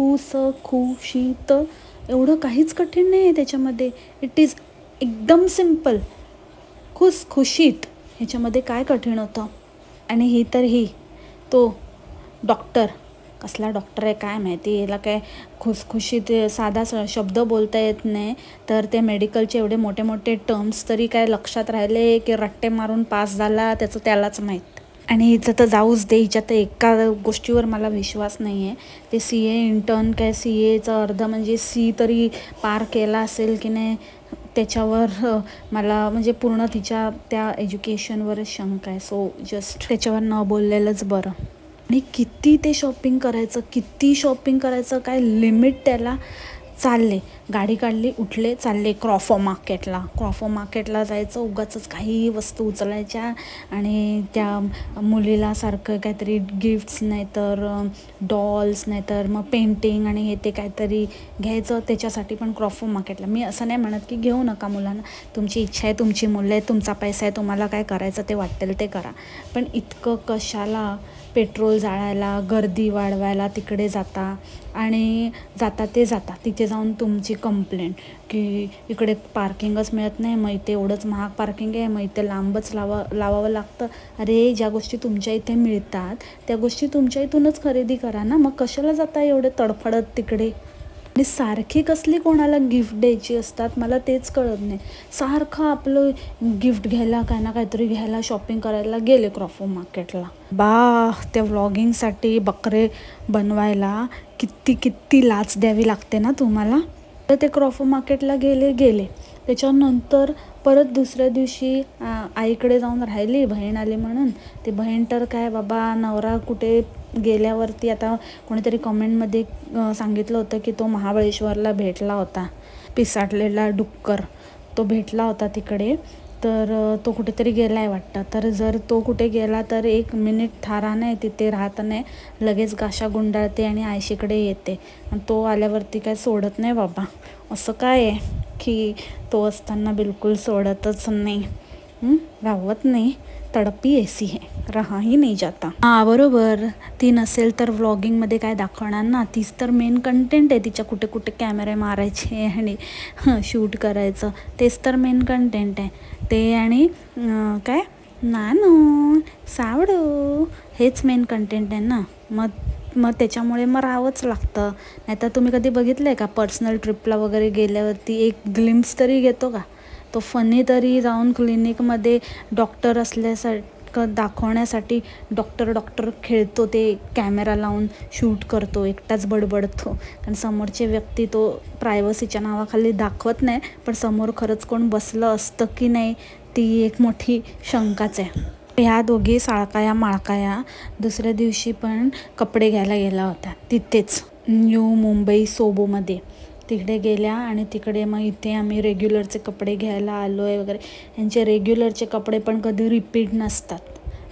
खुसखुशीत एवढं काहीच कठीण नाही आहे त्याच्यामध्ये. इट इज एकदम सिम्पल. खुसखुशीत ह्याच्यामध्ये काय कठीण होतं. आणि ही तर ही तो डॉक्टर, कसला डॉक्टर आहे काय माहिती, याला काय खुसखुशीत साधा शब्द बोलता येत नाही, तर ते मेडिकलचे एवढे मोठे मोठे टर्म्स तरी काय लक्षात राहिले की रट्टे मारून पास झाला त्याचं त्यालाच माहीत. आणि हिचं तर जाऊच दे, हिच्या तर एका गोष्टीवर मला विश्वास नाही आहे. ते CA इंटर्न काय CAचं अर्ध म्हणजे C तरी पार केला असेल की नाही त्याच्यावर मला म्हणजे पूर्ण तिच्या त्या एज्युकेशनवरच शंका आहे. सो जस्ट त्याच्यावर न बोललेलंच बरं. आणि किती ते शॉपिंग करायचं काय लिमिट त्याला. चालले, गाडी काढली, उठले, चालले क्रॉफो मार्केटला जायचं. उगाचच काही वस्तू उचलायच्या आणि त्या मुलीला सारखं काहीतरी गिफ्ट्स नाही तर डॉल्स नाही तर मग पेंटिंग आणि हे ते काहीतरी घ्यायचं. त्याच्यासाठी पण क्रॉफो मार्केटला. मी असं नाही म्हणत की घेऊ नका मुलांना, तुमची इच्छा आहे, तुमची मुलं आहे, तुमचा पैसा आहे, तुम्हाला काय करायचं ते वाटेल ते करा. पण इतकं कशाला पेट्रोल जाळायला, गर्दी वाढवायला तिकडे जाता. आणि जाता तिथे जाऊन तुमची कंप्लेंट की इकडे पार्किंगच मिळत नाही, मग इथे एवढंच महाग पार्किंग आहे, मग इथे लांबच लावावं लागतं. अरे ज्या गोष्टी तुमच्या इथे मिळतात त्या गोष्टी तुमच्या इथूनच खरेदी करा ना, मग कशाला जाता एवढे तडफडत तिकडे. आणि सारखी कसली कोणाला गिफ्ट द्यायची असतात मला तेच कळत नाही. सारखं आपलं गिफ्ट घ्यायला काय ना काहीतरी घ्यायला शॉपिंग करायला गेले क्रॉफो मार्केटला. त्या व्लॉगिंगसाठी बकरे बनवायला किती लाच द्यावी लागते ना तुम्हाला. तर ते क्रॉफो मार्केटला गेले. त्याच्यानंतर परत दुसऱ्या दिवशी आईकडे जाऊन राहिली, बहीण आली म्हणून. ते बहीण तर काय बाबा, नवरा कुठे गेल्यावरती आता कोणीतरी कमेंटमध्ये सांगितलं होतं की तो महाबळेश्वरला भेटला होता, पिसाटलेला डुक्कर तो भेटला होता तिकडे. तर तो कुठेतरी गेला आहे वाटतं. तर जर तो कुठे गेला तर 1 मिनिट थारा नाही तिथे राहत नाही, लगेच गाशा गुंडाळते आणि आयशीकडे येते. आणि तो आल्यावरती काय सोडत नाही बाबा. असं काय आहे की तो असताना बिलकुल सोडतच नाही, राहत नाही. तडपी ऐसी है, रहाही नाही जाता. बरोबर, ती नसेल तर व्लॉगिंगमध्ये काय दाखवणार ना. तीच तर मेन कंटेंट आहे. तिच्या कुठे कुठे कॅमेरे मारायचे आणि शूट करायचं, तेच तर मेन कंटेंट आहे ते. आणि काय नानू सावडू हेच मेन कंटेंट आहे ना. मग त्याच्यामुळे मग राहावंच लागतं. नाहीतर तुम्ही कधी बघितलं आहे का पर्सनल ट्रिपला वगैरे गेल्यावरती एक ग्लिम्स तरी घेतो का तो फनी तरी जाऊन क्लिनिकमध्ये डॉक्टर असल्यासारखं दाखवण्यासाठी डॉक्टर खेळतो, ते कॅमेरा लावून शूट करतो, एकटाच बडबडतो. कारण समोरचे व्यक्ती तो प्रायव्हसीच्या नावाखाली दाखवत नाही, पण समोर खरंच कोण बसलं असतं की नाही ती एक मोठी शंकाच आहे. ह्या दोघी साळकाया माळकाया दुसऱ्या दिवशी पण कपडे घ्यायला गेला होता तिथेच न्यू मुंबई सोबोमध्ये. तिकडे गेल्या आणि तिकडे मग इथे आम्ही रेग्युलरचे कपडे घ्यायला आलो आहे वगैरे. यांचे रेग्युलरचे कपडे पण कधी रिपीट नसतात.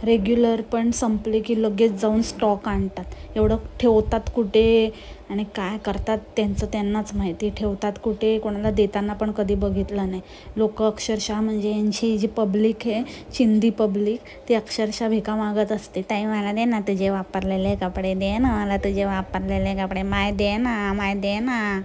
रेग्युलर पण संपले की लगेच जाऊन स्टॉक आणतात. एवढं ठेवतात कुठे आणि काय करतात त्यांचं त्यांनाच माहिती. ठेवतात कुठे, कोणाला देताना पण कधी बघितलं नाही. लोक अक्षरशः म्हणजे यांची जी पब्लिक आहे, चिंदी पब्लिक, ती अक्षरशः भिका मागत असते. ताई मला दे ना तुझे वापरलेले कपडे, दे ना मला तुझे वापरलेले कपडे, माय दे ना.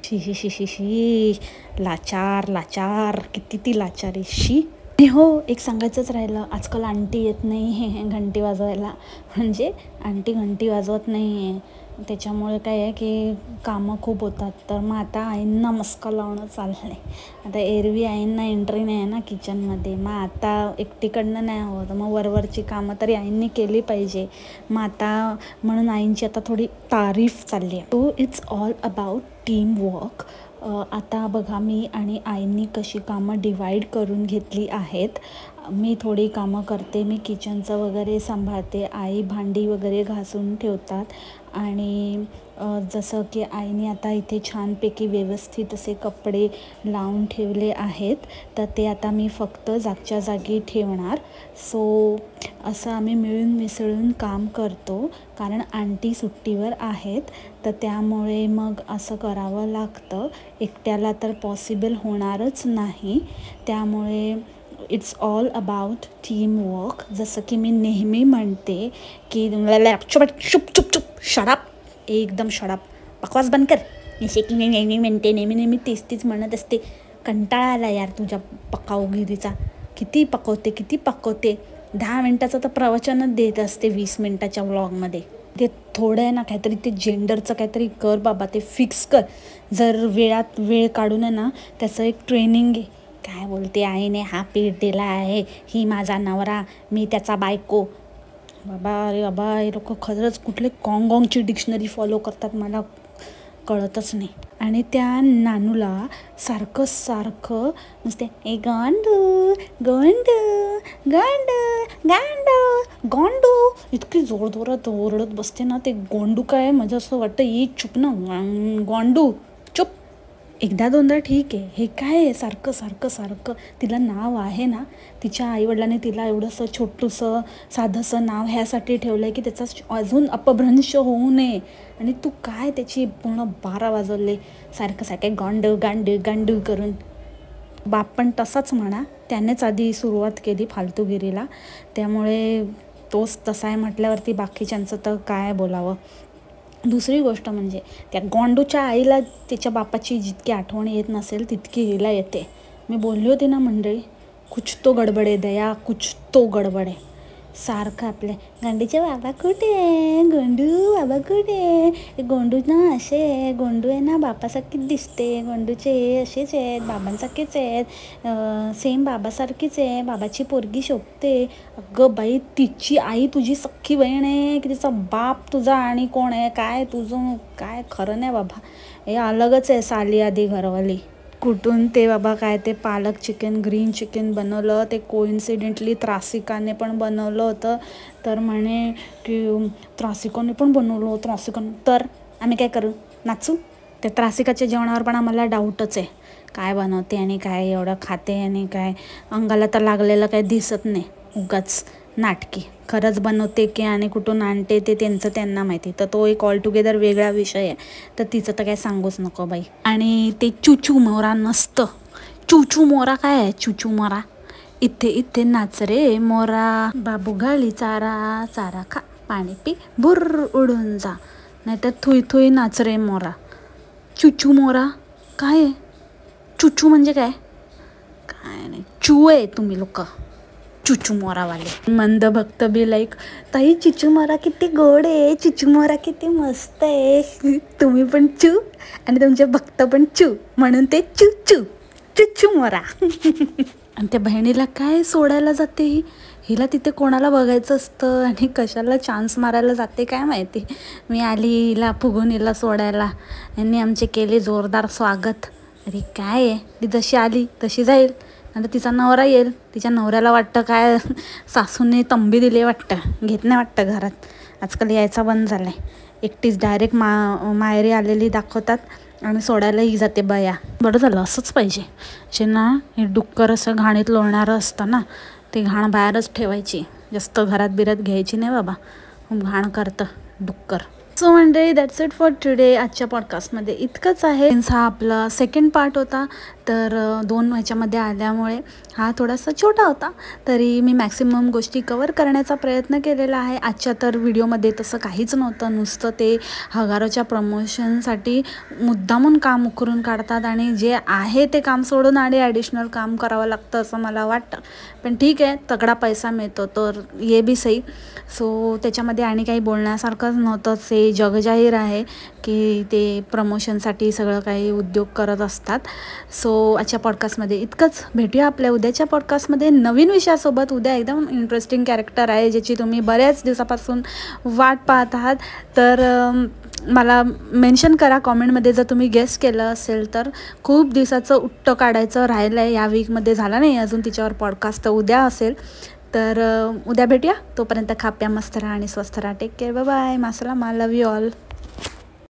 शी लाचार किती ती लाचारी शी. हो, एक सांगायचंच राहिलं, आजकाल आंटी येत नाही हे घंटी वाजवायला. म्हणजे आंटी घंटी वाजवत नाही आहे, त्याच्यामुळे काय आहे की कामं खूप होतात. तर मग आता आईंना मस्का लावणं चाललं आहे. आता एरवी आईंना एंट्री नाही आहे ना किचनमध्ये, मग आता एकटीकडनं नाही होत, मग वरवरची कामं तरी आईंनी केली पाहिजे. मग आता म्हणून आईंची आता थोडी तारीफ चालली आहे. तो it's all about team work. आता बघा मी आणि आईंनी कशी कामं डिवाईड करून घेतली आहेत. मी थोडी कामं करते, मी किचनचं वगैरे सांभाळते, आई भांडी वगैरे घासून ठेवतात. आणि जसं की आईने आता इथे छानपैकी व्यवस्थित असे कपडे लावून ठेवले आहेत, तर ते आता मी फक्त जागच्या जागी ठेवणार. सो असं आम्ही मिळून मिसळून काम करतो, कारण आंटी सुट्टीवर आहेत. तर त्यामुळे मग असं करावं लागतं. एकट्याला तर पॉसिबल होणारच नाही. त्यामुळे it's all about team work. जसं की मी नेहमी म्हणते की चुप शडप, एकदम शडप, बकवास बंद कर. असे की नेहमी म्हणते, नेहमी तीच म्हणत असते. कंटाळा आला यार तुझ्या पकावगिरीचा. किती पकवते. 10 मिनटाचं तर प्रवचनच देत असते 20 मिनटाच्या व्लॉगमध्ये. ते थोडं आहे ना काहीतरी ते जेंडरचं काहीतरी कर बाबा, ते फिक्स कर. जर वेळात वेळ काढून आहे ना त्याचं एक ट्रेनिंग घे. काय बोलते आईने हा पीठ दिला आहे, ही माझा नवरा, मी त्याचा बायको. बाबा अरे बाबा, हे लोक खरंच कुठले कॉंगची डिक्शनरी फॉलो करतात मला कळतच नाही. आणि त्या नानूला सारखं नुसते ए गांडू इतकी जोरजोरात ओरडत बसते ना. ते गोंडू काय म्हणजे असं वाटतं ये चुप ना गोंडू चुप. 1-2दा ठीक आहे, हे काय आहे सारखं. तिला नाव आहे ना, तिच्या आईवडिलांनी तिला एवढंसं छोटूसं साधंसं नाव ह्यासाठी ठेवलं आहे की त्याचा अजून अपभ्रंश होऊ नये. आणि तू काय त्याची पूर्ण 12 वाजवले सारखं गांडू करून. बाप पण तसाच म्हणा, त्यानेच आधी सुरुवात केली फालतूगिरीला, त्यामुळे तोच तसा आहे म्हटल्यावरती बाकीच्यांचं तर काय बोलावं. दुसरी गोष्ट म्हणजे त्या गोंडूच्या आईला त्याच्या बापाची जितकी आठवण येत नसेल तितकी हिला येते. मी बोलली होती ना मंडळी, कुछ तो गडबड आहे दया, कुछ तो गडबड आहे. सारखं आपले गोंडूचे बाबा कुठे आहे, गोंडू बाबा कुठे आहे, गोंडू ना असे आहे, गोंडू आहे ना बापासारखीच दिसते, गोंडूचे असेच आहेत, बाबांसारखेच आहेत, सेम बाबासारखीच आहे, बाबाची पोरगी शोभते. अगं बाई, तिची आई तुझी सख्खी बहीण आहे की तिचा बाप तुझा आणि कोण आहे काय तुझं काय खरं नाही बाबा. हे अलगच आहे साली आधी घरवाली. कुठून ते बाबा काय ते पालक चिकन ग्रीन चिकन बनवलं, ते कोइन्सिडेंटली त्रासिकाने पण बनवलं होतं. तर म्हणे की त्रासिकाने पण बनवलं तर आम्ही काय करू, नाचू? त्या त्रासिकाच्या जेवणावर पण आम्हाला डाऊटच आहे, काय बनवते आणि काय एवढं खाते आणि काय अंगाला तर लागलेलं काही दिसत नाही. उगाच नाटकी. खरंच बनवते की आणि कुठून आणते ते त्यांचं त्यांना माहिती. तर तो एक ऑल टुगेदर वेगळा विषय आहे, तर तिचं तर काय सांगूच नको बाई. आणि ते चुचू मोरा नसतं. चुचू मोरा काय आहे, चुचू मोरा इथे नाच रे मोरा, बाबू घाली चारा खा, पाणी पी भुर्र उडून जा, नाही तर थुई नाच रे मोरा. चुचू मोरा काय आहे? चुचू म्हणजे काय नाही, चू आहे तुम्ही लोक चुचू मोरावाले. मंद भक्त बी लाईक ताई चिचू मोरा किती गोड आहे, चिचू मोरा किती मस्त आहे. तुम्ही पण चू आणि तुमचे भक्त पण चू, म्हणून ते चुचू मोरा. आणि त्या बहिणीला काय सोडायला जाते हिला तिथे कोणाला बघायचं असतं आणि कशाला चान्स मारायला जाते काय माहिती. मी आली हिला फुगून हिला सोडायला, यांनी आमचे केले जोरदार स्वागत. अरे काय आहे, ती जशी आली तशी जाईल. नंतर तिचा नवरा येईल, तिच्या नवऱ्याला वाटतं काय सासूने तंबी दिली वाटतं, घेत नाही वाटतं घरात. आजकाल यायचा बंद झाला आहे, एकटीच डायरेक्ट माहेरी आलेली दाखवतात आणि सोडायलाही जाते बया. बरं झालं, असंच पाहिजे. जे ना हे डुक्कर असं घाणीत लोळणारं असतं ना, ते घाण बाहेरच ठेवायची, जास्त घरात बिरात घ्यायची नाही बाबा, घाण करतं डुक्कर. सो मंडळी, दॅट्स इट फॉर टुडे. आजच्या पॉडकास्टमध्ये इतकंच आहे. हा आपला सेकंड पार्ट होता, तर 2 ह्याच्यामध्ये आल्यामुळे हा थोडासा छोटा होता, तरी मी मॅक्सिमम गोष्टी कवर करण्याचा प्रयत्न केलेला आहे. आजच्या तर व्हिडिओमध्ये तसं काहीच नव्हतं, नुसतं ते हगारोच्या प्रमोशनसाठी मुद्दामून काम उकरून काढतात आणि जे आहे ते काम सोडून आणि ॲडिशनल काम करावं लागतं असं मला वाटतं. पण ठीक आहे, तगडा पैसा मिळतो तर ये बी सही. सो त्याच्यामध्ये आणि काही बोलण्यासारखंच नव्हतं. ते जगजाहीर आहे की ते प्रमोशनसाठी सगळं काही उद्योग करत असतात. सो आजच्या पॉडकास्टमध्ये इतकंच. भेटूया आपल्या उद्याच्या पॉडकास्टमध्ये नवीन विषयासोबत. उद्या एकदम इंटरेस्टिंग कॅरेक्टर आहे ज्याची तुम्ही बऱ्याच दिवसापासून वाट पाहत आहात. तर मला मेन्शन करा कॉमेंटमध्ये जर तुम्ही गेस केलं असेल तर. खूप दिवसाचं उट्टं काढायचं राहिलं आहे, या वीकमध्ये झालं नाही अजून तिच्यावर पॉडकास्ट, तर उद्या असेल. तर उद्या भेटूया. तोपर्यंत खा प्या मस्त राहा आणि स्वस्थ राहा. टेक केअर, बाय बाय, मासलामा, लव यू ऑल.